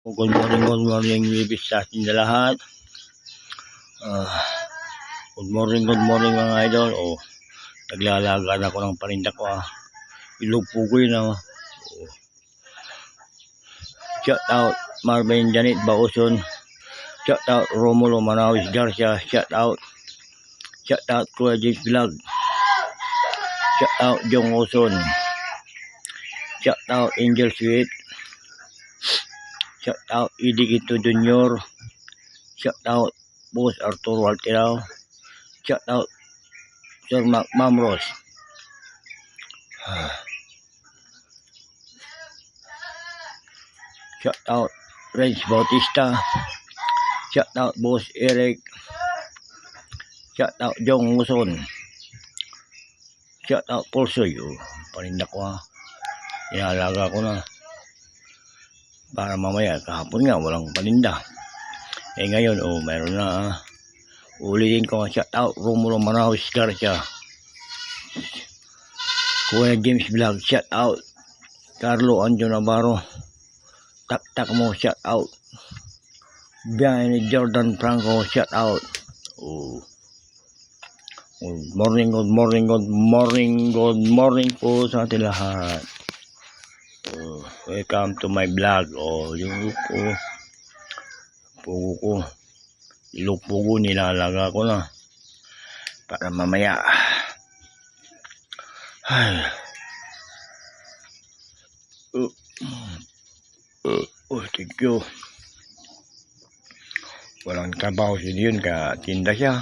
Good morning, Wibis sa ating lahat. Good morning mga idol. Naglalaga na ako ng paninda ko. Ilugpugoy na. Shout out Marvin Janet Bauson. Shout out Romulo Manawis Garcia. Shout out Kuya James Vlog. Shout out Jong Oson. Shout out Angel Sweet. Shout out Eddie Ito Junior. Shout out Boss Arturo Altirao. Shout out Sir Mamros. Shout out Renz Bautista. Shout out Boss Eric. Shout out Jong Muson. Shout out Pulsoy. Paninda ko inalaga ko na para mamaya. Kahapon nga walang paninda. Ngayon mayroon na. Ulitin ko. Shout out Romulo Manawis Garcia. Kuya James Vlog. Shout out Carlo Anjo Navarro. Tak mo. Shout out Bian Jordan Franco. Shout out. Good morning po sa ating lahat. Welcome to my vlog. Yung pugo ko. Ilugpugo nilalaga ko na para mamaya. Thank you. Walang trabaho siya yun, katinda siya.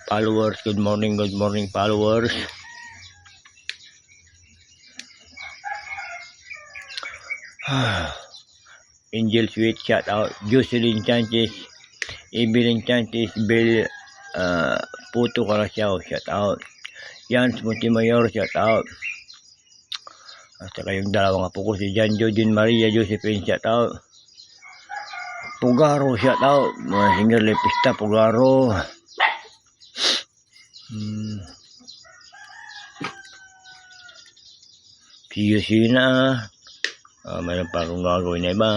Followers, good morning followers. Angel Sweet, shout out Jocelyn Sanchez, Evelyn Sanchez, Bill Puto Carasyaw, shout out Jans Montemayor, shout out. At saka yung dalawang apo ko, si Janjo, Din Maria, Josephine, shout out. Pugaro, shout out. Singer Lepista, Pugaro. PUC na. Mayroon pa akong gagawin na iba.